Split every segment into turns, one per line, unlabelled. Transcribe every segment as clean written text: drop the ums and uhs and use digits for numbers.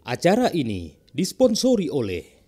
Acara ini disponsori oleh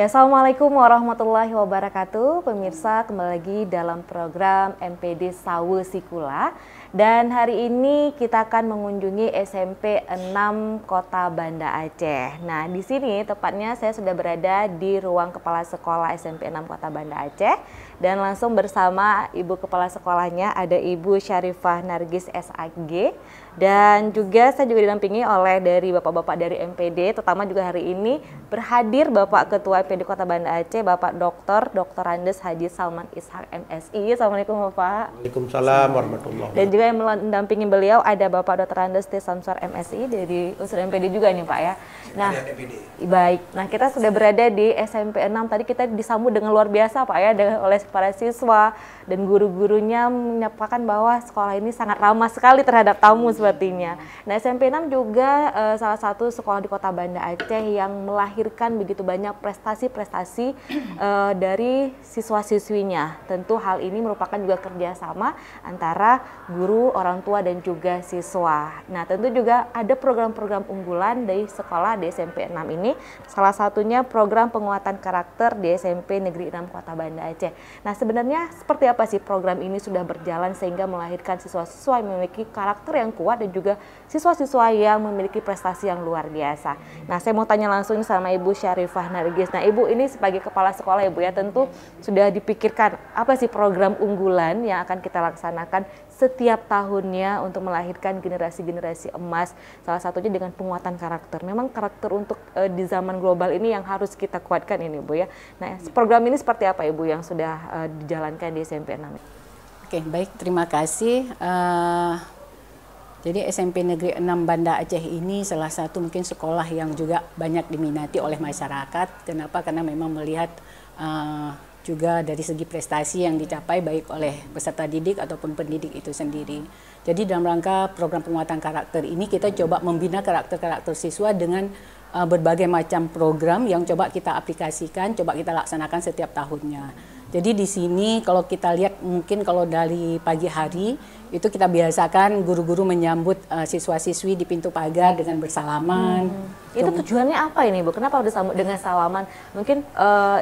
Ya, Assalamualaikum warahmatullahi wabarakatuh. Pemirsa, kembali lagi dalam program MPD Sawe Sikula. Dan hari ini kita akan mengunjungi SMP 6 Kota Banda Aceh. Nah, di sini tepatnya saya sudah berada di ruang kepala sekolah SMP 6 Kota Banda Aceh. Dan langsung bersama Ibu Kepala Sekolahnya ada Ibu Syarifah Nargis SAG. Dan juga saya juga didampingi oleh dari Bapak-Bapak dari MPD, terutama juga hari ini berhadir Bapak Ketua MPD Kota Banda Aceh, Bapak Dr. Andes Haji Salman Ishak MSI. Assalamualaikum Bapak.
Waalaikumsalam warahmatullahi wabarakatuh.
Dan juga yang mendampingi beliau ada Bapak Dr. Andes T. Samsar MSI dari unsur MPD juga nih Pak ya. Nah, baik. Nah, kita sudah berada di SMP 6. Tadi kita disambut dengan luar biasa Pak ya, oleh para siswa dan guru-gurunya menyatakan bahwa sekolah ini sangat ramah sekali terhadap tamu sepertinya. Nah, SMP 6 juga salah satu sekolah di Kota Banda Aceh yang melahirkan begitu banyak prestasi-prestasi dari siswa-siswinya. Tentu hal ini merupakan juga kerjasama antara guru, orang tua, dan juga siswa. Nah, tentu juga ada program-program unggulan dari sekolah di SMP 6 ini. Salah satunya program penguatan karakter di SMP Negeri 6 Kota Banda Aceh. Nah, sebenarnya seperti apa sih program ini sudah berjalan sehingga melahirkan siswa-siswa yang memiliki karakter yang kuat dan juga siswa-siswa yang memiliki prestasi yang luar biasa. Nah, saya mau tanya langsung sama Ibu Syarifah Nargis. Nah, Ibu ini sebagai kepala sekolah Ibu ya, tentu sudah dipikirkan apa sih program unggulan yang akan kita laksanakan setiap tahunnya untuk melahirkan generasi-generasi emas, salah satunya dengan penguatan karakter. Memang karakter untuk di zaman global ini yang harus kita kuatkan ini Bu ya. Nah, program ini seperti apa Ibu yang sudah dijalankan di SMP 6?
Oke, baik, terima kasih. Jadi SMP Negeri 6 Banda Aceh ini salah satu mungkin sekolah yang juga banyak diminati oleh masyarakat. Kenapa? Karena memang melihat juga dari segi prestasi yang dicapai baik oleh peserta didik ataupun pendidik itu sendiri. Jadi dalam rangka program penguatan karakter ini kita coba membina karakter-karakter siswa dengan berbagai macam program yang coba kita aplikasikan, coba kita laksanakan setiap tahunnya. Jadi di sini kalau kita lihat mungkin kalau dari pagi hari itu kita biasakan guru-guru menyambut siswa-siswi di pintu pagar dengan bersalaman.
Itu tujuannya apa ini Bu? Kenapa disambut dengan salaman? Mungkin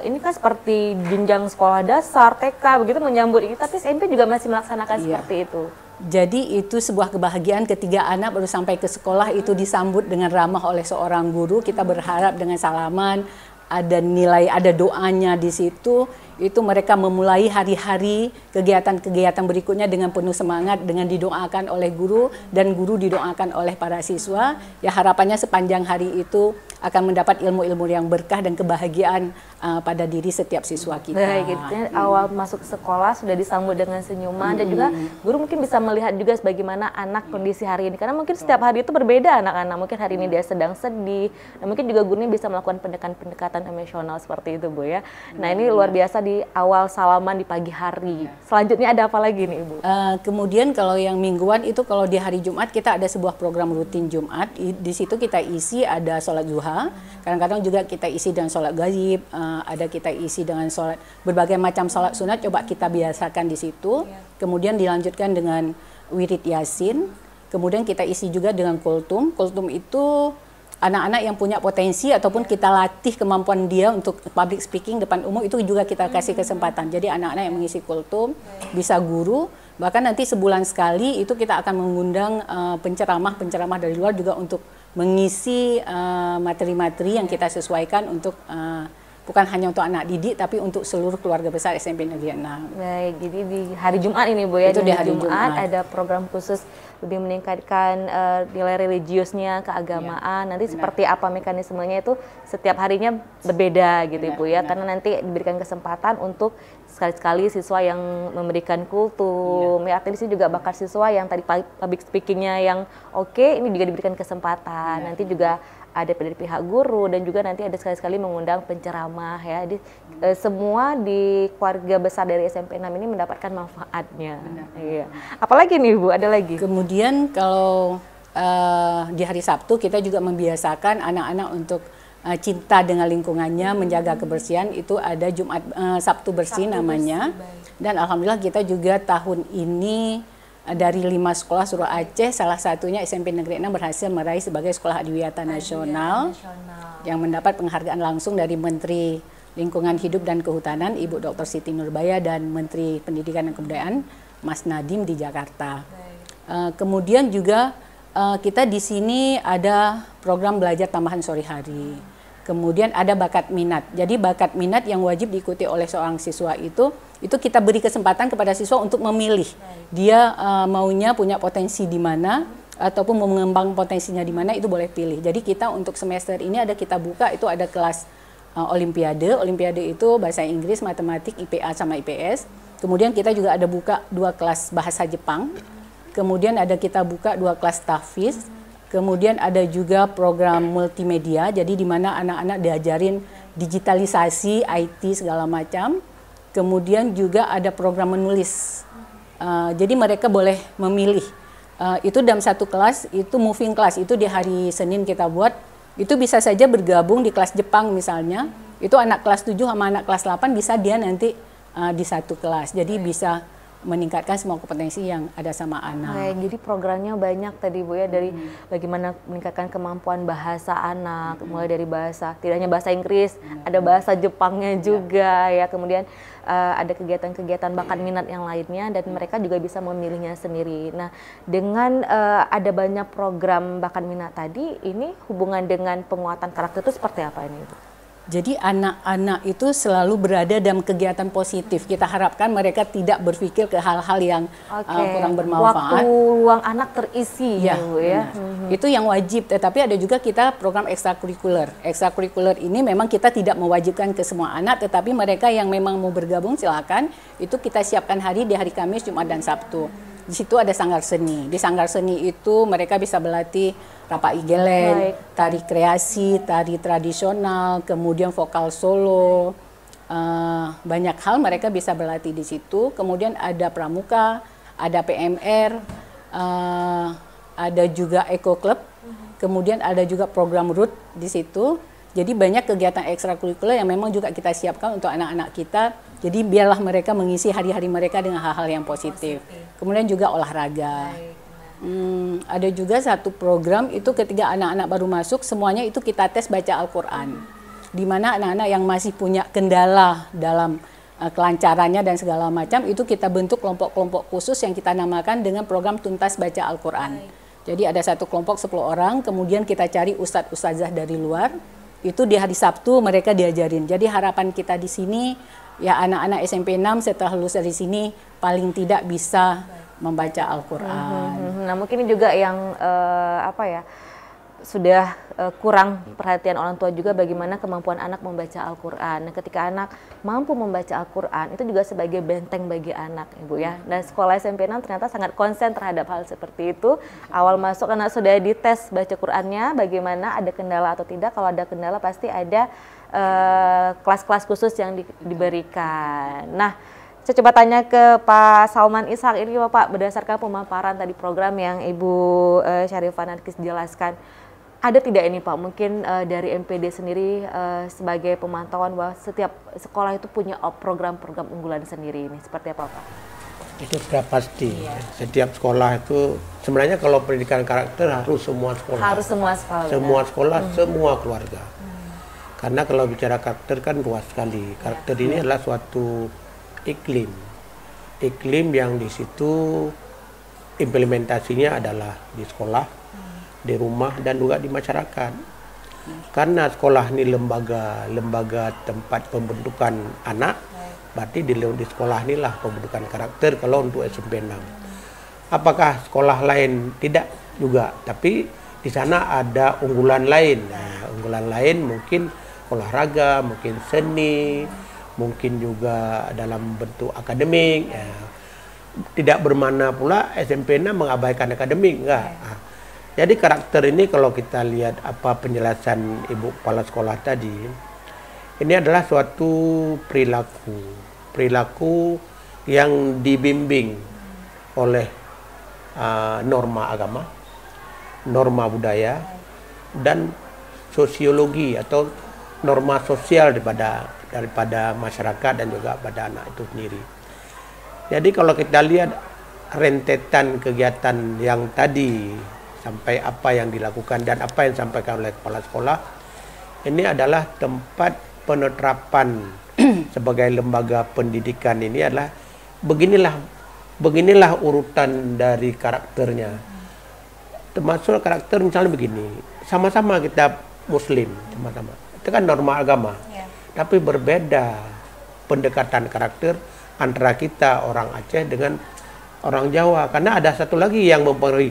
ini kan seperti jenjang sekolah dasar, TK begitu menyambut ini, tapi SMP juga masih melaksanakan seperti itu.
Jadi itu sebuah kebahagiaan ketika anak baru sampai ke sekolah itu disambut dengan ramah oleh seorang guru. Kita berharap dengan salaman, ada nilai, ada doanya di situ. Itu mereka memulai hari-hari kegiatan-kegiatan berikutnya dengan penuh semangat, dengan didoakan oleh guru dan guru didoakan oleh para siswa. Ya harapannya sepanjang hari itu akan mendapat ilmu-ilmu yang berkah dan kebahagiaan pada diri setiap siswa kita.
Baik, gitu. Awal masuk sekolah sudah disambut dengan senyuman dan juga guru mungkin bisa melihat juga bagaimana anak kondisi hari ini. Karena mungkin setiap hari itu berbeda anak-anak. Mungkin hari ini dia sedang sedih. Dan mungkin juga gurunya bisa melakukan pendekatan-pendekatan emosional seperti itu Bu ya. Nah ini luar biasa di awal salaman di pagi hari. Selanjutnya ada apa lagi nih Ibu?
Kemudian kalau yang mingguan itu kalau di hari Jumat kita ada sebuah program rutin Jumat. Di situ kita isi ada sholat duha. Kadang-kadang juga kita isi dengan sholat gaib. Ada kita isi dengan sholat berbagai macam sholat sunat. Coba kita biasakan di situ. Kemudian dilanjutkan dengan wirid yasin. Kemudian kita isi juga dengan kultum. Kultum itu anak-anak yang punya potensi ataupun kita latih kemampuan dia untuk public speaking depan umum, itu juga kita kasih kesempatan. Jadi anak-anak yang mengisi kultum bisa guru, bahkan nanti sebulan sekali itu kita akan mengundang penceramah dari luar juga untuk mengisi materi-materi yang kita sesuaikan untuk bukan hanya untuk anak didik, tapi untuk seluruh keluarga besar SMP Negeri 6.
Baik, jadi di hari Jumat ini Bu ya,
Itu di hari Jumat
ada program khusus lebih meningkatkan nilai religiusnya, keagamaan. Nanti seperti apa mekanismenya itu setiap harinya berbeda gitu Bu ya, karena nanti diberikan kesempatan untuk sekali-sekali siswa yang memberikan kultum. Ya, artinya di sini juga bakal siswa yang tadi public speakingnya yang oke, ini juga diberikan kesempatan. Nanti juga ada dari pihak guru dan juga nanti ada sekali-sekali mengundang penceramah ya. Jadi semua di keluarga besar dari SMP 6 ini mendapatkan manfaatnya. Iya. Apalagi nih Bu, ada lagi?
Kemudian kalau di hari Sabtu kita juga membiasakan anak-anak untuk cinta dengan lingkungannya, menjaga kebersihan. Itu ada Sabtu bersih namanya. Dan alhamdulillah kita juga tahun ini dari 5 sekolah seluruh Aceh, salah satunya SMP Negeri 6 berhasil meraih sebagai sekolah adiwiyata nasional yang mendapat penghargaan langsung dari Menteri Lingkungan Hidup dan Kehutanan Ibu Dr. Siti Nurbaya dan Menteri Pendidikan dan Kebudayaan Mas Nadiem di Jakarta. Kemudian juga kita di sini ada program belajar tambahan sore hari. Kemudian ada bakat minat. Jadi bakat minat yang wajib diikuti oleh seorang siswa itu kita beri kesempatan kepada siswa untuk memilih. Dia maunya punya potensi di mana ataupun mau mengembang potensinya di mana, itu boleh pilih. Jadi kita untuk semester ini kita buka itu ada kelas olimpiade. Olimpiade itu bahasa Inggris, matematik, IPA sama IPS. Kemudian kita juga ada buka 2 kelas bahasa Jepang. Kemudian kita buka 2 kelas tahfiz. Kemudian ada juga program multimedia, jadi di mana anak-anak diajarin digitalisasi, IT segala macam. Kemudian juga ada program menulis. Jadi mereka boleh memilih. Itu dalam satu kelas, itu moving class, itu di hari Senin kita buat. Itu bisa saja bergabung di kelas Jepang misalnya. Itu anak kelas 7 sama anak kelas 8 bisa dia nanti di satu kelas. Jadi bisa meningkatkan semua kompetensi yang ada sama anak.
Jadi programnya banyak tadi Bu ya, dari bagaimana meningkatkan kemampuan bahasa anak, mulai dari bahasa, tidak hanya bahasa Inggris, ada bahasa Jepangnya juga ya. Kemudian ada kegiatan-kegiatan bakat minat yang lainnya dan mereka juga bisa memilihnya sendiri. Nah, dengan ada banyak program bakat minat tadi, ini hubungan dengan penguatan karakter itu seperti apa ini Bu?
Jadi anak-anak itu selalu berada dalam kegiatan positif. Kita harapkan mereka tidak berpikir ke hal-hal yang kurang bermanfaat.
Waktu luang anak terisi ya, Bu ya.
Itu yang wajib, tetapi ada juga kita program ekstrakurikuler. Ekstrakurikuler ini memang kita tidak mewajibkan ke semua anak, tetapi mereka yang memang mau bergabung silakan. Itu kita siapkan hari di hari Kamis, Jumat dan Sabtu. Di situ ada sanggar seni. Di sanggar seni itu mereka bisa berlatih rapak igelen, tari kreasi, tari tradisional, kemudian vokal solo. Banyak hal mereka bisa berlatih di situ. Kemudian ada pramuka, ada PMR, ada juga Eco Club. Kemudian ada juga program RUT di situ. Jadi banyak kegiatan ekstrakurikuler yang memang juga kita siapkan untuk anak-anak kita. Jadi biarlah mereka mengisi hari-hari mereka dengan hal-hal yang positif. Kemudian juga olahraga. Ada juga satu program itu ketika anak-anak baru masuk, semuanya itu kita tes baca Al-Quran. Di mana anak-anak yang masih punya kendala dalam kelancarannya dan segala macam, itu kita bentuk kelompok-kelompok khusus yang kita namakan dengan program tuntas baca Al-Quran. Jadi ada satu kelompok 10 orang, kemudian kita cari ustadz-ustazah dari luar. Itu di hari Sabtu mereka diajarin. Jadi harapan kita di sini ya anak-anak SMP 6 setelah lulus dari sini paling tidak bisa membaca Al-Quran.
Nah mungkin ini juga yang sudah kurang perhatian orang tua juga bagaimana kemampuan anak membaca Al-Quran. Nah, ketika anak mampu membaca Al-Quran itu juga sebagai benteng bagi anak, Ibu ya. Dan sekolah SMP 6 ternyata sangat konsen terhadap hal seperti itu. Awal masuk anak sudah dites baca Qurannya, bagaimana ada kendala atau tidak. Kalau ada kendala pasti ada kelas-kelas khusus yang diberikan. Nah, saya coba tanya ke Pak Salman Ishak ini Pak, berdasarkan pemaparan tadi program yang Ibu Syarifah Narkis jelaskan. Ada tidak ini Pak, mungkin dari MPD sendiri sebagai pemantauan bahwa setiap sekolah itu punya program-program unggulan sendiri ini, seperti apa Pak?
Itu sudah pasti. Setiap sekolah itu sebenarnya kalau pendidikan karakter harus semua sekolah.
Harus semua sekolah.
Semua sekolah, semua keluarga. Karena kalau bicara karakter kan luas sekali. Karakter ini adalah suatu iklim. Iklim yang di situ implementasinya adalah di sekolah, di rumah dan juga di masyarakat. Karena sekolah ini lembaga tempat pembentukan anak, berarti di sekolah inilah pembentukan karakter kalau untuk SMP 6. Apakah sekolah lain? Tidak juga, tapi di sana ada unggulan lain. Nah, unggulan lain mungkin olahraga, mungkin seni, mungkin juga dalam bentuk akademik. Ya. Tidak bermakna pula SMP 6 mengabaikan akademik, enggak. Nah, jadi karakter ini kalau kita lihat apa penjelasan Ibu Kepala Sekolah tadi, ini adalah suatu perilaku yang dibimbing oleh norma agama, norma budaya, dan sosiologi atau norma sosial daripada masyarakat dan juga pada anak itu sendiri. Jadi kalau kita lihat rentetan kegiatan yang tadi sampai apa yang dilakukan dan apa yang disampaikan oleh kepala sekolah, ini adalah tempat penerapan sebagai lembaga pendidikan ini adalah beginilah urutan dari karakternya. Termasuk karakter misalnya begini, sama-sama kita Muslim, sama-sama. Itu kan norma agama, tapi berbeda pendekatan karakter antara kita orang Aceh dengan orang Jawa, karena ada satu lagi yang mempengaruhi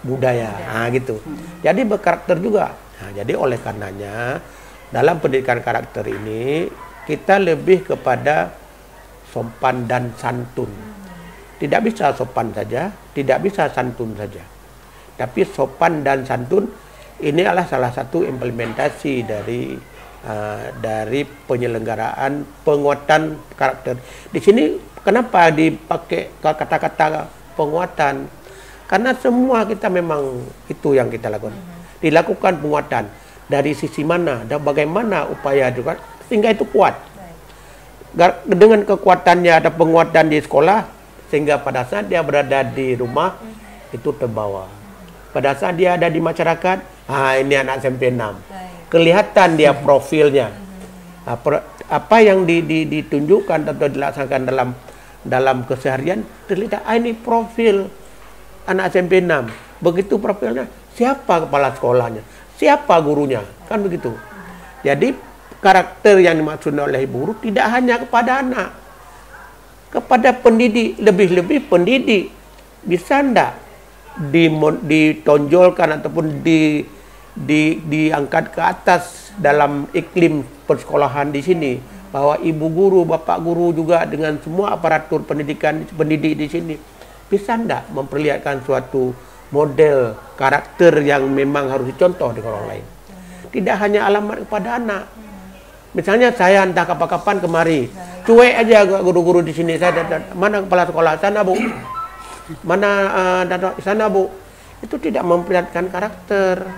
budaya, nah gitu. Jadi berkarakter juga. Nah, jadi oleh karenanya dalam pendidikan karakter ini kita lebih kepada sopan dan santun. Tidak bisa sopan saja, tidak bisa santun saja. Tapi sopan dan santun ini adalah salah satu implementasi dari penyelenggaraan penguatan karakter. Di sini kenapa dipakai kata-kata penguatan? Karena semua kita memang itu yang kita lakukan. Dilakukan penguatan dari sisi mana dan bagaimana upaya juga sehingga itu kuat. Dengan kekuatannya ada penguatan di sekolah sehingga pada saat dia berada di rumah itu terbawa. Pada saat dia ada di masyarakat, ini anak SMP 6. Kelihatan dia profilnya. Apa yang ditunjukkan atau dilaksanakan dalam keseharian terlihat ini profil anak SMP 6. Begitu profilnya, siapa kepala sekolahnya, siapa gurunya, kan begitu. Jadi karakter yang dimaksud oleh guru tidak hanya kepada anak, kepada pendidik, lebih-lebih pendidik. Bisa enggak ditonjolkan ataupun diangkat ke atas dalam iklim persekolahan di sini, bahwa ibu guru, bapak guru juga dengan semua aparatur pendidik di sini bisa enggak memperlihatkan suatu model karakter yang memang harus dicontoh di orang lain. Tidak hanya alamat kepada anak. Misalnya saya entah kapan-kapan kemari, cuek aja guru-guru di sini, saya mana kepala sekolah, sana Bu, mana sana Bu, itu tidak memperlihatkan karakter.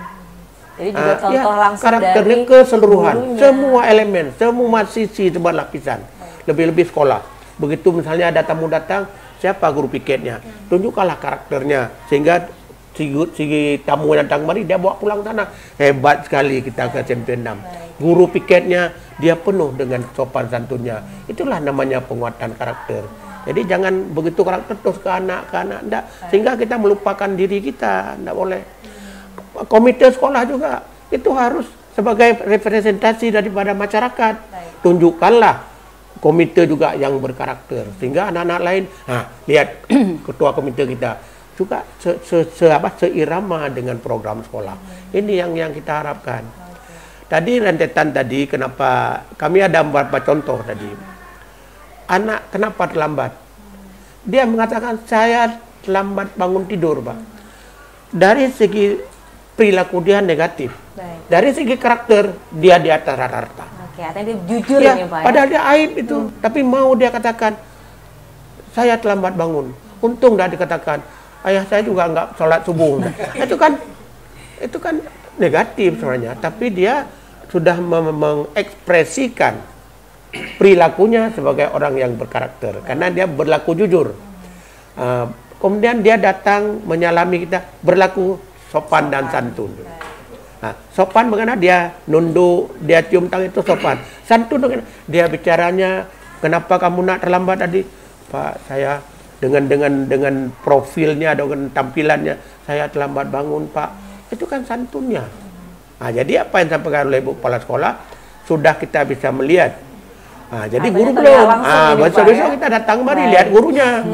Jadi juga contoh langsung
karakternya
dari
keseluruhan,
gurunya.
semua elemen, semua sisi, semua lapisan, lebih-lebih sekolah. Begitu misalnya ada tamu datang, siapa guru piketnya, tunjukkanlah karakternya sehingga si tamu yang datang kemari dia bawa pulang sana. Hebat sekali kita ke SMP 6. Guru piketnya dia penuh dengan sopan santunnya. Itulah namanya penguatan karakter. Jadi jangan begitu karakter terus ke anak enggak, sehingga kita melupakan diri kita, enggak boleh. Komite sekolah juga itu harus sebagai representasi daripada masyarakat. Tunjukkanlah komite juga yang berkarakter sehingga anak-anak lain, lihat ketua komite kita juga seirama dengan program sekolah. Ini yang kita harapkan. Tadi rentetan tadi kenapa kami ada beberapa contoh tadi. Anak kenapa terlambat? Dia mengatakan saya terlambat bangun tidur, Pak. Dari segi perilaku dia negatif. Dari segi karakter dia di atas rata-rata.
Oke, artinya dia jujur
ya,
ini Pak.
Padahal dia aib itu, tapi mau dia katakan saya terlambat bangun. Untung dah dikatakan ayah saya juga enggak sholat subuh. itu kan negatif sebenarnya, tapi dia sudah mengekspresikan perilakunya sebagai orang yang berkarakter karena dia berlaku jujur. Kemudian dia datang menyalami kita, berlaku sopan dan santun. Nah, sopan bagaimana? Dia nunduk, dia cium tangan, itu sopan. Santun bagaimana? Dia bicaranya, kenapa kamu nak terlambat tadi? Pak, saya dengan profilnya, dengan tampilannya, saya terlambat bangun, Pak. Itu kan santunnya. Nah, jadi apa yang disampaikan oleh Ibu Kepala Sekolah sudah kita bisa melihat. Nah, jadi guru belum. Besok-besok kita datang mari lihat gurunya.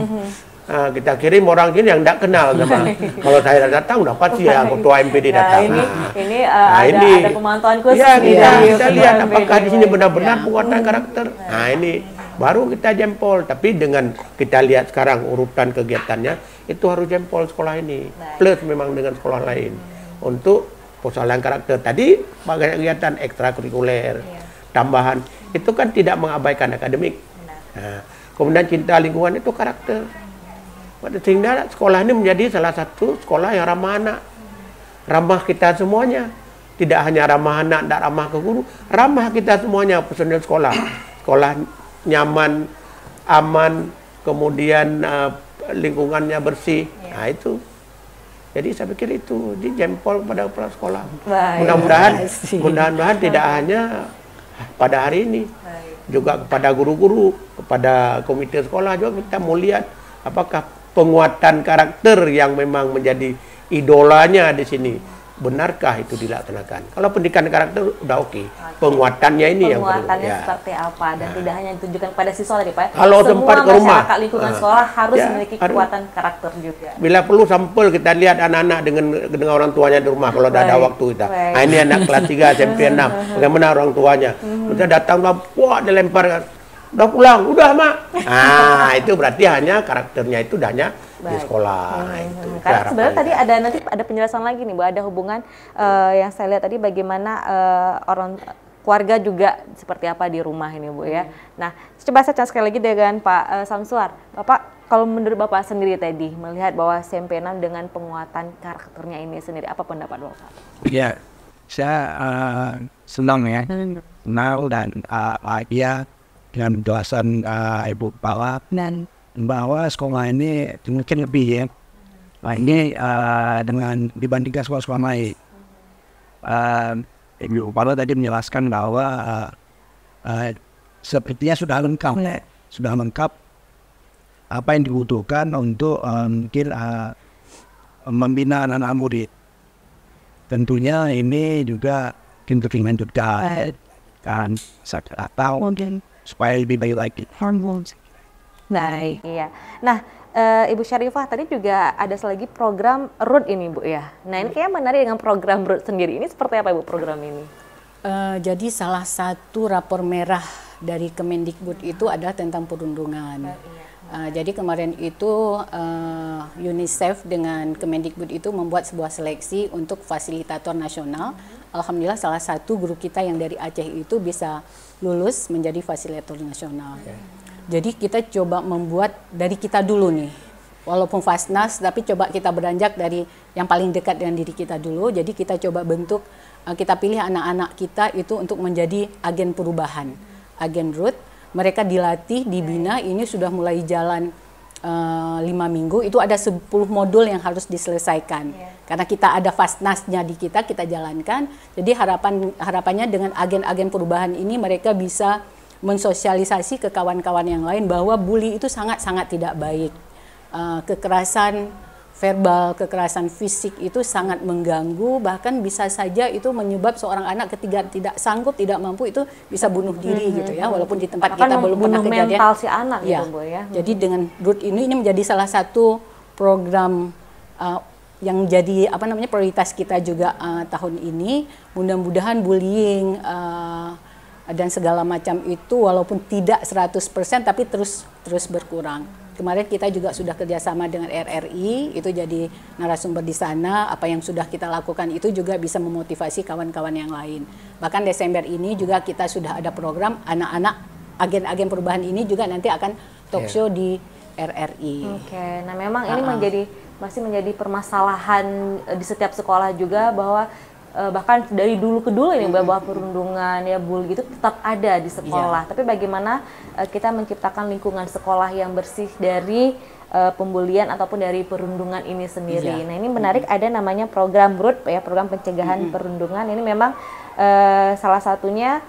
Kita kirim orang sini yang tidak kenal sama. Kalau saya datang udah pasti ya ketua MPD datang.
Ini ada pemantauan khusus.
Ya, kita lihat apakah di sini benar-benar penguatan karakter. Nah, ini baru kita jempol. Tapi dengan kita lihat sekarang urutan kegiatannya, itu harus jempol sekolah ini. Plus memang dengan sekolah lain untuk persoalan karakter. Tadi bagai kegiatan ekstrakurikuler, tambahan itu kan tidak mengabaikan akademik. Nah, kemudian cinta lingkungan itu karakter. Sehingga sekolah ini menjadi salah satu sekolah yang ramah anak, ramah kita semuanya. Tidak hanya ramah anak, tidak ramah ke guru, ramah kita semuanya personil sekolah. Sekolah nyaman, aman, kemudian lingkungannya bersih. Nah itu. Jadi saya pikir itu dijempol kepada kepala sekolah. Mudah-mudahan tidak hanya pada hari ini, juga kepada guru-guru, kepada komite sekolah juga kita mau lihat apakah penguatan karakter yang memang menjadi idolanya di sini, benarkah itu dilaksanakan? Kalau pendidikan karakter udah oke. Penguatannya ini yang perlu.
Penguatannya seperti apa dan tidak hanya ditujukan pada siswa tadi Pak.
Kalau sempat ke rumah,
masyarakat lingkungan sekolah harus memiliki kekuatan karakter juga.
Bila perlu sampel kita lihat anak-anak dengan orang tuanya di rumah kalau ada waktu kita. Nah, ini anak kelas 3 SMP 6, bagaimana orang tuanya? Kita datang wah dilempar, udah pulang, udah mak. Nah itu berarti hanya karakternya itu hanya di sekolah. Nah, itu
karena sebenarnya tadi ada penjelasan lagi nih Bu, ada hubungan yang saya lihat tadi bagaimana orang keluarga juga seperti apa di rumah ini Bu ya. Nah coba saya sekali lagi dengan Pak Samsuar. Bapak, kalau menurut Bapak sendiri tadi melihat bahwa SMP 6 dengan penguatan karakternya ini sendiri, apa pendapat Bapak?
Ya, saya senang ya, senang dan bahagia dengan penjelasan Ibu Kepala dan bahwa sekolah ini mungkin lebih ya. Nah, ini dengan dibandingkan sekolah-sekolah lain. Ibu Kepala tadi menjelaskan bahwa sepertinya sudah lengkap apa yang dibutuhkan untuk mungkin membina anak-anak murid. Tentunya ini juga untuk dilanjutkan kan atau mungkin supaya lebih baik lagi.
Baik, iya. Nah, Ibu Syarifah tadi juga ada lagi program RUT ini Bu ya. Nah ini kayaknya menarik dengan program RUT sendiri. Ini seperti apa Ibu program ini?
Jadi salah satu rapor merah dari Kemendikbud itu adalah tentang perundungan. Jadi kemarin itu UNICEF dengan Kemendikbud itu membuat sebuah seleksi untuk fasilitator nasional. Alhamdulillah salah satu guru kita yang dari Aceh itu bisa lulus menjadi fasilitator nasional. Jadi kita coba membuat dari kita dulu nih, walaupun Fasnas, tapi coba kita beranjak dari yang paling dekat dengan diri kita dulu. Jadi kita coba bentuk, kita pilih anak-anak kita itu untuk menjadi agen perubahan, agen RUT. Mereka dilatih, dibina, ini sudah mulai jalan 5 minggu, itu ada 10 modul yang harus diselesaikan. Karena kita ada Fasnasnya di kita jalankan. Jadi harapannya dengan agen-agen perubahan ini mereka bisa mensosialisasi ke kawan-kawan yang lain bahwa bully itu sangat-sangat tidak baik. Kekerasan verbal, kekerasan fisik itu sangat mengganggu, bahkan bisa saja itu menyebab seorang anak ketika tidak sanggup, tidak mampu itu bisa bunuh diri gitu ya, walaupun di tempat kita belum pernah kejadian.
Mental si anak
ya.
Gitu Bu ya.
Jadi dengan RUT ini menjadi salah satu program yang jadi prioritas kita juga tahun ini. Mudah-mudahan bullying dan segala macam itu walaupun tidak 100% tapi terus berkurang. Kemarin kita juga sudah kerjasama dengan RRI, itu jadi narasumber di sana. Apa yang sudah kita lakukan itu juga bisa memotivasi kawan-kawan yang lain. Bahkan Desember ini juga kita sudah ada program anak-anak agen-agen perubahan ini juga nanti akan talk show di RRI.
Oke, nah memang ini masih menjadi permasalahan di setiap sekolah juga bahwa bahkan dari dulu ke dulu ini bahwa perundungan ya bully itu tetap ada di sekolah. Tapi bagaimana kita menciptakan lingkungan sekolah yang bersih dari pembulian ataupun dari perundungan ini sendiri. Nah, ini menarik, ada namanya program BRUD ya, program pencegahan perundungan. Ini memang salah satunya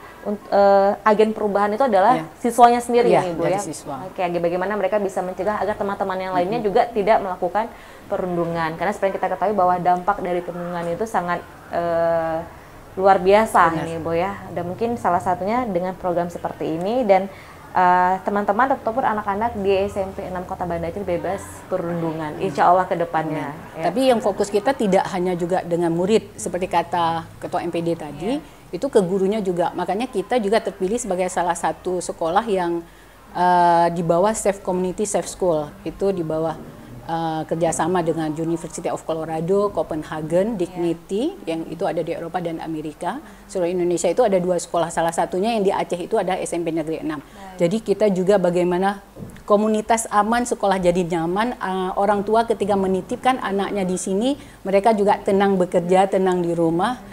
agen perubahan itu adalah siswanya sendiri ya, Ibu ya.
Siswa.
Oke, bagaimana mereka bisa mencegah agar teman-teman yang lainnya juga tidak melakukan perundungan. Karena seperti kita ketahui bahwa dampak dari perundungan itu sangat luar biasa nih, Bu ya. Dan mungkin salah satunya dengan program seperti ini, dan teman-teman ataupun anak-anak di SMP 6 Kota Banda Aceh bebas perundungan, insya Allah ke depannya. Ya.
Tapi yang fokus kita tidak hanya juga dengan murid, seperti kata Ketua MPD tadi, itu ke gurunya juga. Makanya kita juga terpilih sebagai salah satu sekolah yang di bawah Safe Community Safe School, itu di bawah kerjasama dengan University of Colorado, Copenhagen, Dignity, yang itu ada di Eropa dan Amerika. Seluruh Indonesia itu ada 2 sekolah, salah satunya yang di Aceh itu ada SMP Negeri 6. Jadi kita juga bagaimana komunitas aman, sekolah jadi nyaman, orang tua ketika menitipkan anaknya di sini, mereka juga tenang bekerja, tenang di rumah.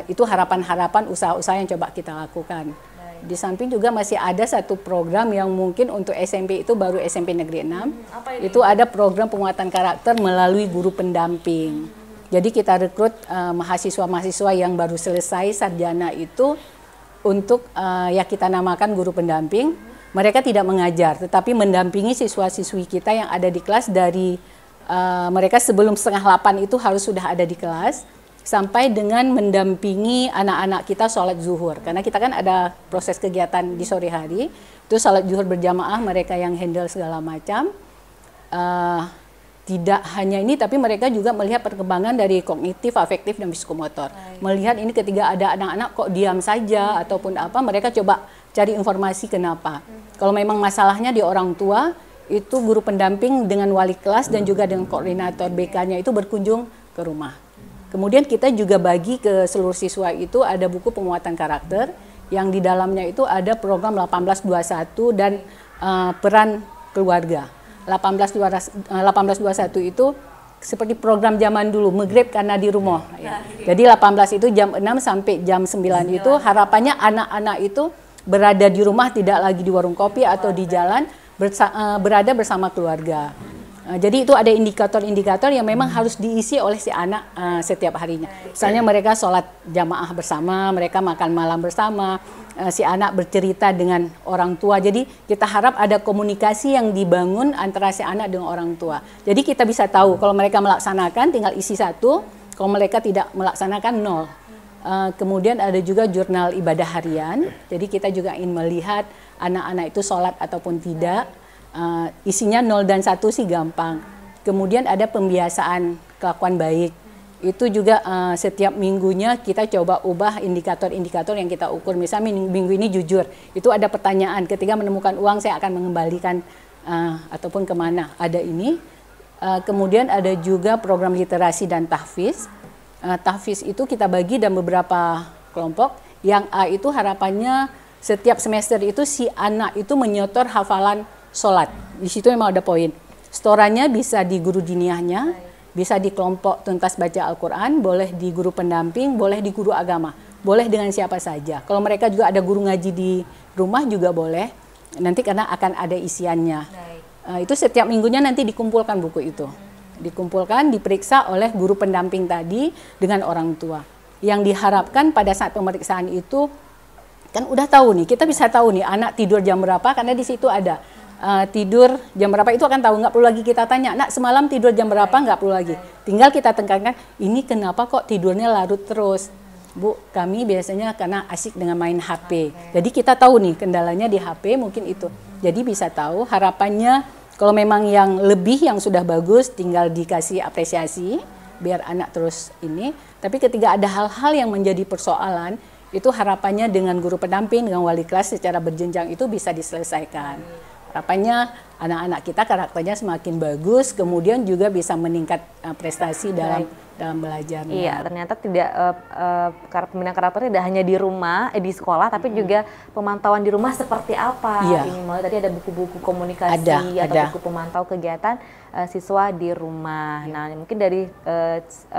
Itu harapan-harapan usaha-usaha yang coba kita lakukan. Di samping juga masih ada satu program yang mungkin untuk SMP itu baru SMP Negeri 6. Itu ada program penguatan karakter melalui guru pendamping. Jadi kita rekrut mahasiswa-mahasiswa yang baru selesai sarjana itu untuk ya kita namakan guru pendamping. Mereka tidak mengajar, tetapi mendampingi siswa-siswi kita yang ada di kelas dari mereka sebelum 7:30 itu harus sudah ada di kelas, sampai dengan mendampingi anak-anak kita sholat zuhur. Karena kita kan ada proses kegiatan di sore hari, itu sholat zuhur berjamaah, mereka yang handle segala macam. Tidak hanya ini, tapi mereka juga melihat perkembangan dari kognitif, afektif, dan psikomotor. Melihat ini ketika ada anak-anak kok diam saja ataupun apa, mereka coba cari informasi kenapa. Kalau memang masalahnya di orang tua, itu guru pendamping dengan wali kelas dan juga dengan koordinator BK-nya itu berkunjung ke rumah. Kemudian kita juga bagi ke seluruh siswa itu ada buku penguatan karakter yang di dalamnya itu ada program 1821 dan peran keluarga. 1821 itu seperti program zaman dulu, maghrib karena di rumah. Ya. Jadi 18 itu jam 6 sampai jam 9 itu harapannya anak-anak itu berada di rumah, tidak lagi di warung kopi atau di jalan, berada bersama keluarga. Jadi itu ada indikator-indikator yang memang harus diisi oleh si anak setiap harinya. Misalnya mereka sholat jamaah bersama, mereka makan malam bersama, si anak bercerita dengan orang tua. Jadi kita harap ada komunikasi yang dibangun antara si anak dengan orang tua. Jadi kita bisa tahu kalau mereka melaksanakan tinggal isi 1, kalau mereka tidak melaksanakan 0. Kemudian ada juga jurnal ibadah harian. Jadi kita juga ingin melihat anak-anak itu sholat ataupun tidak. Isinya 0 dan 1 sih gampang. Kemudian ada pembiasaan kelakuan baik. Itu juga setiap minggunya kita coba ubah indikator-indikator yang kita ukur. Misalnya minggu ini jujur, itu ada pertanyaan ketika menemukan uang saya akan mengembalikan ataupun kemana. Ada ini. Kemudian ada juga program literasi dan tahfiz. Tahfiz itu kita bagi dalam beberapa kelompok. Yang A itu harapannya setiap semester itu si anak itu menyetor hafalan sholat. Di situ memang ada poin. Setorannya bisa di guru diniyahnya, bisa di kelompok tuntas baca Al-Quran, boleh di guru pendamping, boleh di guru agama, boleh dengan siapa saja. Kalau mereka juga ada guru ngaji di rumah juga boleh, nanti karena akan ada isiannya. Itu setiap minggunya nanti dikumpulkan buku itu. Dikumpulkan, diperiksa oleh guru pendamping tadi dengan orang tua. Yang diharapkan pada saat pemeriksaan itu, kan udah tahu nih, kita bisa tahu nih anak tidur jam berapa, karena di situ ada tidur jam berapa itu akan tahu, nggak perlu lagi kita tanya, nak semalam tidur jam berapa, nggak perlu lagi. Tinggal kita tekankan, ini kenapa kok tidurnya larut terus? Bu, kami biasanya karena asik dengan main HP. Jadi kita tahu nih kendalanya di HP mungkin itu. Jadi bisa tahu, harapannya kalau memang yang lebih yang sudah bagus tinggal dikasih apresiasi biar anak terus ini. Tapi ketika ada hal-hal yang menjadi persoalan, itu harapannya dengan guru pendamping, dengan wali kelas secara berjenjang itu bisa diselesaikan. Harapannya anak-anak kita karakternya semakin bagus, kemudian juga bisa meningkat prestasi dalam belajarnya.
Iya, ternyata tidak pembinaan karakter tidak hanya di rumah, di sekolah, tapi juga pemantauan di rumah seperti apa.
Iya.
Ini mulai tadi ada buku-buku komunikasi atau buku pemantau kegiatan siswa di rumah. Nah, mungkin dari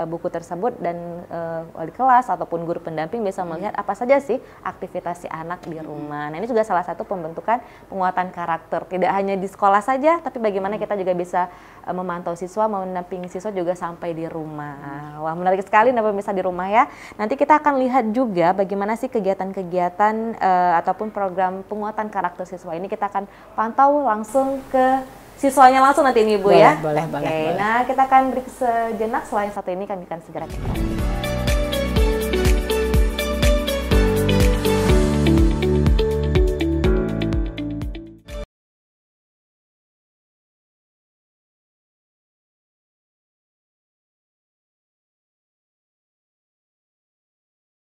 buku tersebut dan wali kelas ataupun guru pendamping bisa melihat apa saja sih aktivitas si anak di rumah. Nah, ini juga salah satu pembentukan penguatan karakter. Tidak hanya di sekolah saja, tapi bagaimana kita juga bisa memantau siswa, mendampingi siswa juga sampai di rumah. Wah, menarik sekali pemirsa di rumah ya. Nanti kita akan lihat juga bagaimana sih kegiatan-kegiatan ataupun program penguatan karakter siswa ini. Kita akan pantau langsung ke siswanya langsung nanti ini Ibu ya.
Boleh.
Nah, kita akan break sejenak. Setelah yang satu ini kami akan segera kembali.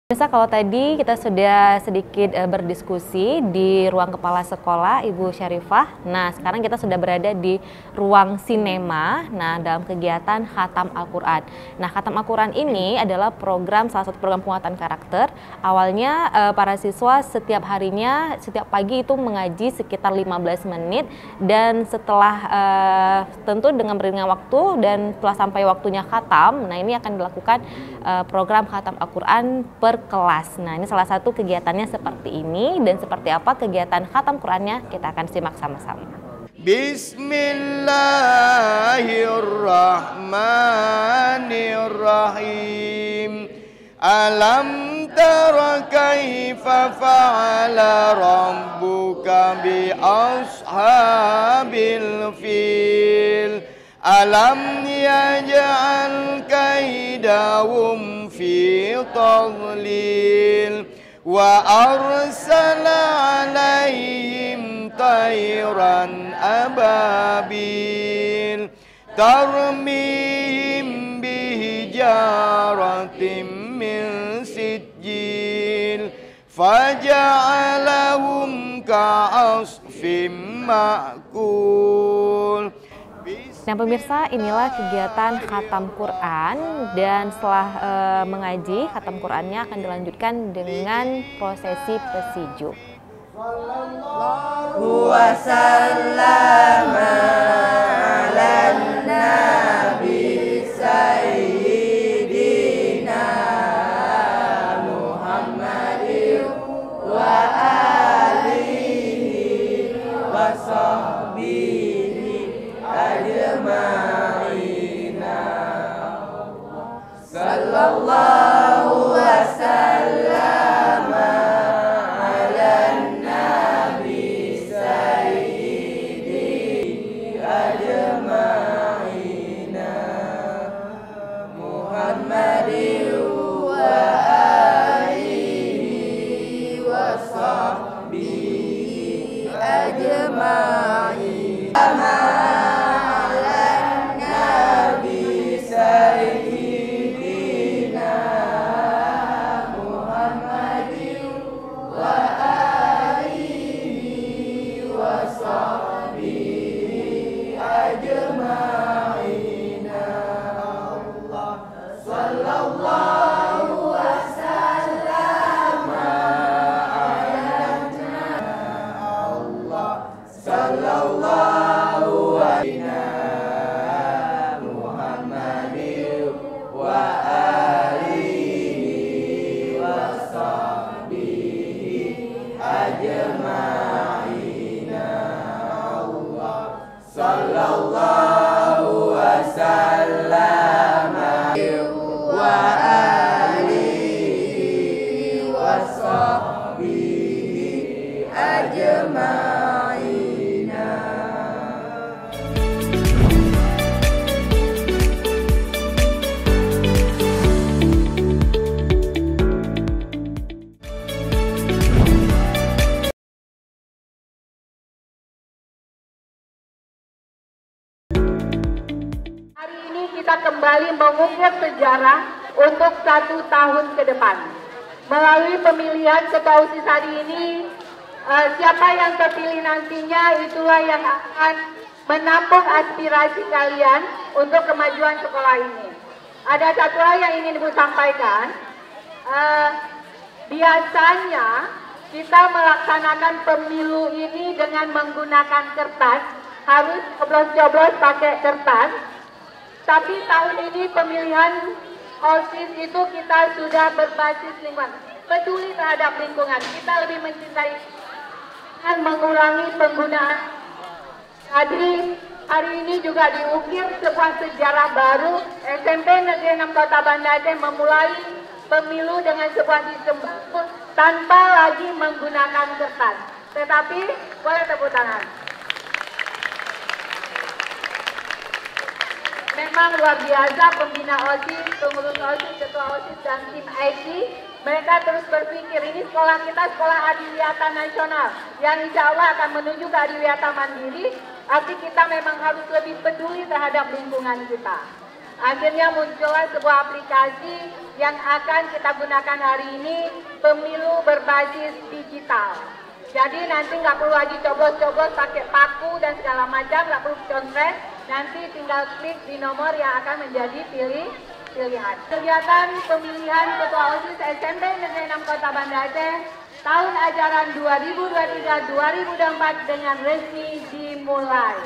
Pemirsa, kalau tadi kita sudah sedikit berdiskusi di ruang kepala sekolah Ibu Syarifah. Nah, sekarang kita sudah berada di ruang sinema. Nah, dalam kegiatan Khatam Al-Quran. Nah, Khatam Al-Quran ini adalah salah satu program penguatan karakter. Awalnya para siswa setiap harinya, setiap pagi itu mengaji sekitar 15 menit. Dan setelah tentu dengan beriringnya waktu dan setelah sampai waktunya khatam, nah ini akan dilakukan program Khatam Al-Quran per kelas. Nah, ini salah satu kegiatannya seperti ini, dan seperti apa kegiatan khatam Qurannya kita akan simak sama-sama.
Bismillahirrahmanirrahim. Alam tara kaifa fa'ala rabbuka bi ashabil fil. Alam yaj'al kaidahum fi tadlil wa arsala alaihim tayran ababil tarmihim bihijaratin min sijil faja'alahum ka'asfim ma'kul.
Nah pemirsa, inilah kegiatan khatam Quran, dan setelah mengaji khatam Qurannya akan dilanjutkan dengan prosesi pesiju.
Kita kembali mengukir sejarah untuk 1 tahun ke depan. Melalui pemilihan ketua OSIS hari ini, siapa yang terpilih nantinya itulah yang akan menampung aspirasi kalian untuk kemajuan sekolah ini. Ada satu hal yang ingin Ibu sampaikan. Biasanya kita melaksanakan pemilu ini dengan menggunakan kertas, harus coblos-coblos pakai kertas. Tapi tahun ini pemilihan OSIS itu kita sudah berbasis lingkungan, peduli terhadap lingkungan. Kita lebih mencintai dan mengurangi penggunaan. Jadi hari ini juga diukir sebuah sejarah baru. SMP Negeri 6 Kota Banda Aceh memulai pemilu dengan sebuah sistem baru tanpa lagi menggunakan kertas. Tetapi boleh tepuk tangan. Memang luar biasa pembina OSIS, pengurus OSIS, ketua OSIS, dan tim IT. Mereka terus berpikir ini sekolah kita sekolah adiwiyata nasional yang insya Allah akan menuju ke adiwiyata mandiri. Arti kita memang harus lebih peduli terhadap lingkungan kita. Akhirnya muncullah sebuah aplikasi yang akan kita gunakan hari ini, pemilu berbasis digital. Jadi nanti nggak perlu lagi coblos-coblos pakai paku dan segala macam, nggak perlu conret. Nanti tinggal klik di nomor yang akan menjadi pilihan. Kegiatan pemilihan Ketua OSIS SMP Negeri 6 Kota Banda Aceh tahun ajaran 2023-2024 dengan resmi dimulai.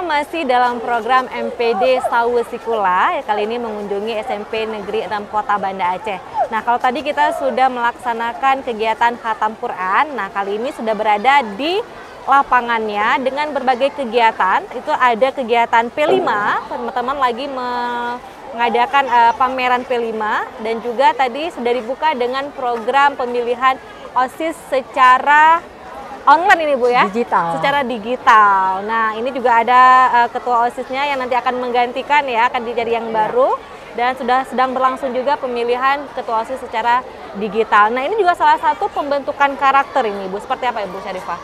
Masih dalam program MPD Sawu Sikula, kali ini mengunjungi SMP Negeri 6 Kota Banda Aceh. Nah, kalau tadi kita sudah melaksanakan kegiatan khatam Quran, nah kali ini sudah berada di lapangannya dengan berbagai kegiatan. Itu ada kegiatan P5, teman-teman lagi mengadakan pameran P5, dan juga tadi sudah dibuka dengan program pemilihan OSIS secara online ini Bu ya?
Digital.
Secara digital. Nah, ini juga ada ketua OSISnya yang nanti akan menggantikan ya, akan dicari yang baru. Dan sudah sedang berlangsung juga pemilihan ketua OSIS secara digital. Nah, ini juga salah satu pembentukan karakter ini Bu. Seperti apa Ibu Syarifah?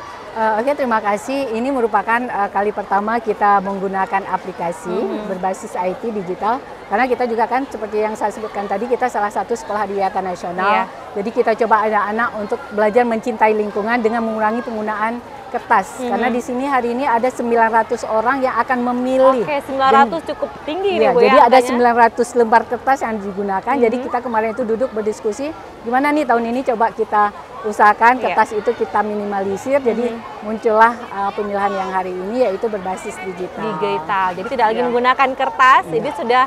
Oke, terima kasih. Ini merupakan kali pertama kita menggunakan aplikasi berbasis IT digital. Karena kita juga kan seperti yang saya sebutkan tadi, kita salah satu sekolah adiwiyata nasional. Jadi kita coba anak-anak untuk belajar mencintai lingkungan dengan mengurangi penggunaan kertas. Karena di sini hari ini ada 900 orang yang akan memilih.
Oke, 900 cukup tinggi nih Bu
jadi
ya.
ada 900 lembar kertas yang digunakan. Jadi kita kemarin itu duduk berdiskusi, gimana nih tahun ini coba kita usahakan kertas itu kita minimalisir. Jadi muncullah pemilihan yang hari ini yaitu berbasis digital.
Jadi tidak lagi menggunakan kertas, jadi sudah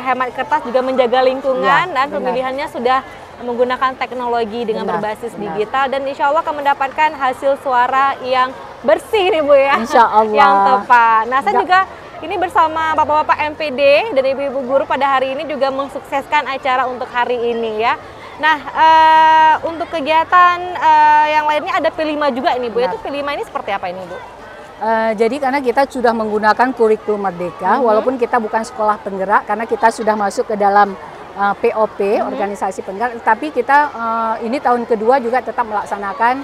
hemat kertas, juga menjaga lingkungan, dan pemilihannya sudah menggunakan teknologi dengan berbasis digital, dan insya Allah akan mendapatkan hasil suara yang bersih nih Bu ya.
Insya Allah.
Yang tepat. Nah, saya juga ini bersama Bapak-Bapak MPD dan Ibu-Ibu guru pada hari ini juga mensukseskan acara untuk hari ini ya. Nah, untuk kegiatan yang lainnya ada P5 juga ini Bu. Itu P5 ini seperti apa ini Bu?
Jadi karena kita sudah menggunakan kurikulum Merdeka, walaupun kita bukan sekolah penggerak, karena kita sudah masuk ke dalam POP, organisasi penggerak, tapi kita ini tahun kedua juga tetap melaksanakan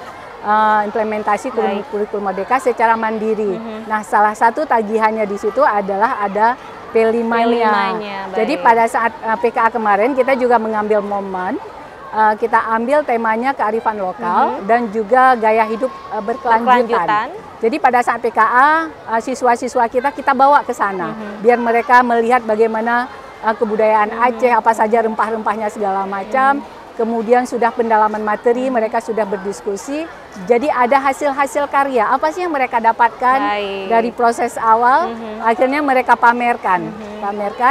implementasi kurikulum Merdeka secara mandiri. Nah, salah satu tagihannya di situ adalah ada P5-nya. Jadi pada saat PKA kemarin kita juga mengambil momen kita ambil temanya kearifan lokal dan juga gaya hidup berkelanjutan. Jadi pada saat PKA, siswa-siswa kita bawa ke sana, biar mereka melihat bagaimana kebudayaan Aceh, apa saja rempah-rempahnya segala macam. Kemudian sudah pendalaman materi, mereka sudah berdiskusi. Jadi ada hasil-hasil karya, apa sih yang mereka dapatkan dari proses awal, akhirnya mereka pamerkan.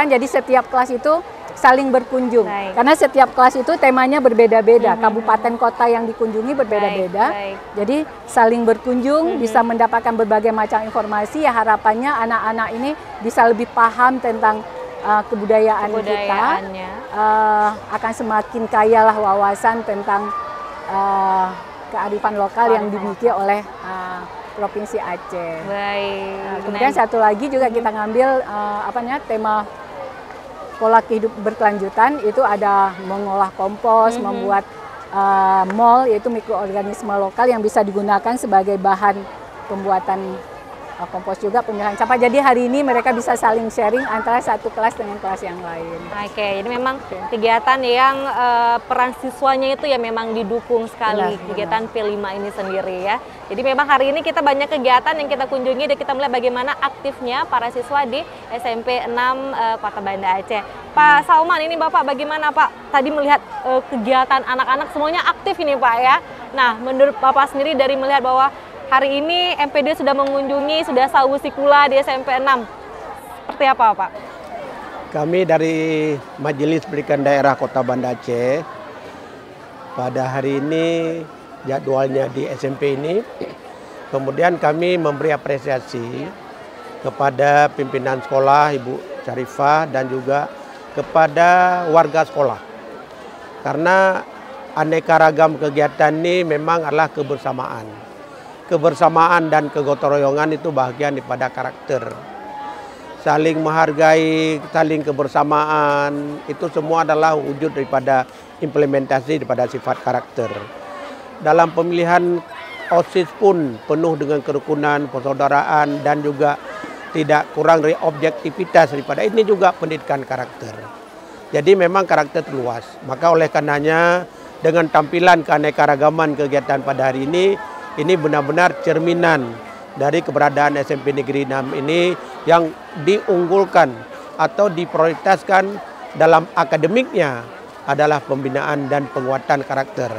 Jadi setiap kelas itu saling berkunjung. Karena setiap kelas itu temanya berbeda-beda, kabupaten kota yang dikunjungi berbeda-beda. Jadi saling berkunjung, bisa mendapatkan berbagai macam informasi. Ya harapannya anak-anak ini bisa lebih paham tentang kebudayaan kita, akan semakin kaya lah wawasan tentang kearifan lokal yang dimiliki oleh Provinsi Aceh. Kemudian satu lagi juga kita ngambil tema pola hidup berkelanjutan, itu ada mengolah kompos, membuat mol, yaitu mikroorganisme lokal yang bisa digunakan sebagai bahan pembuatan kompos juga, pemilahan sampah. Jadi hari ini mereka bisa saling sharing antara satu kelas dengan kelas yang lain. Oke, jadi memang kegiatan yang peran siswanya itu ya memang didukung sekali, kegiatan P5 ini sendiri ya. Jadi memang hari ini kita banyak kegiatan yang kita kunjungi dan kita melihat bagaimana aktifnya para siswa di SMP 6 Kota Banda Aceh. Pak Salman, ini Bapak bagaimana Pak? Tadi melihat kegiatan anak-anak semuanya aktif ini Pak ya. Nah, menurut Bapak sendiri dari melihat bahwa hari ini MPD sudah mengunjungi, sudah sawu sikula di SMP 6. Seperti apa Pak?
Kami dari Majelis Pendidikan Daerah Kota Banda Aceh, pada hari ini jadwalnya di SMP ini, kemudian kami memberi apresiasi kepada pimpinan sekolah Ibu Syarifah dan juga kepada warga sekolah. Karena aneka ragam kegiatan ini memang adalah kebersamaan. Kebersamaan dan kegotong royongan itu bagian daripada karakter. Saling menghargai, saling kebersamaan, itu semua adalah wujud daripada implementasi daripada sifat karakter. Dalam pemilihan OSIS pun penuh dengan kerukunan, persaudaraan, dan juga tidak kurang dari objektivitas daripada ini juga pendidikan karakter. Jadi memang karakter luas. Maka oleh karenanya dengan tampilan keanekaragaman kegiatan pada hari ini benar-benar cerminan dari keberadaan SMP Negeri 6 ini yang diunggulkan atau diprioritaskan dalam akademiknya adalah pembinaan dan penguatan karakter.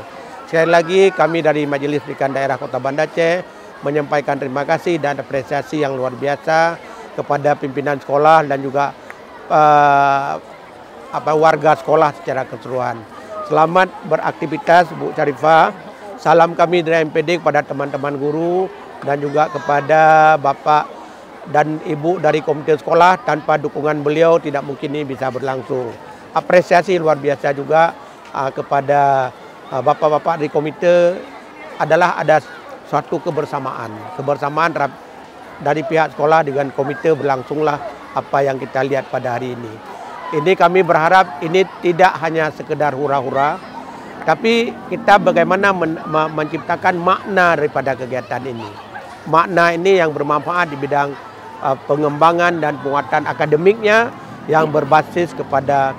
Sekali lagi kami dari Majelis Pendidikan Daerah Kota Banda Aceh menyampaikan terima kasih dan apresiasi yang luar biasa kepada pimpinan sekolah dan juga warga sekolah secara keseluruhan. Selamat beraktivitas Bu Syarifah. Salam kami dari MPD kepada teman-teman guru dan juga kepada Bapak dan Ibu dari komite sekolah. Tanpa dukungan beliau tidak mungkin ini bisa berlangsung. Apresiasi luar biasa juga kepada Bapak-Bapak dari komite, adalah ada suatu kebersamaan. Kebersamaan dari pihak sekolah dengan komite berlangsunglah apa yang kita lihat pada hari ini. Ini kami berharap ini tidak hanya sekedar hura-hura, tapi kita bagaimana menciptakan makna daripada kegiatan ini. Makna ini yang bermanfaat di bidang pengembangan dan penguatan akademiknya yang berbasis kepada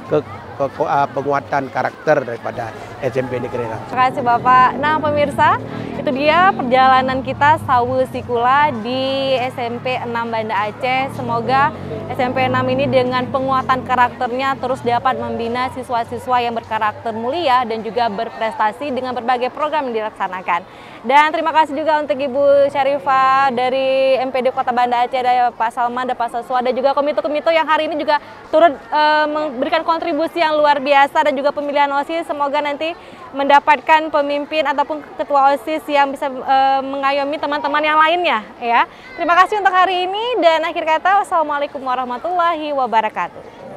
penguatan karakter daripada SMP Negeri 6.
Terima kasih Bapak. Nah pemirsa, itu dia perjalanan kita sawu sikula di SMP 6 Banda Aceh. Semoga SMP 6 ini dengan penguatan karakternya terus dapat membina siswa-siswa yang berkarakter mulia dan juga berprestasi dengan berbagai program yang dilaksanakan. Dan terima kasih juga untuk Ibu Syarifah dari MPD Kota Banda Aceh, ada Pak Salman, ada Pak Soswa, dan juga komite-komite yang hari ini juga turut memberikan kontribusi yang luar biasa dan juga pemilihan OSIS. Semoga nanti mendapatkan pemimpin ataupun ketua OSIS yang bisa mengayomi teman-teman yang lainnya ya. Terima kasih untuk hari ini dan akhir kata wassalamualaikum warahmatullahi wabarakatuh.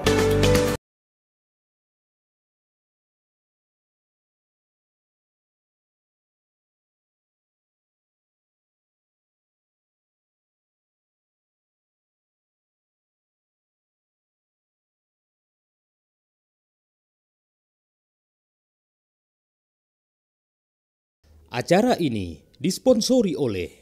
Acara ini disponsori oleh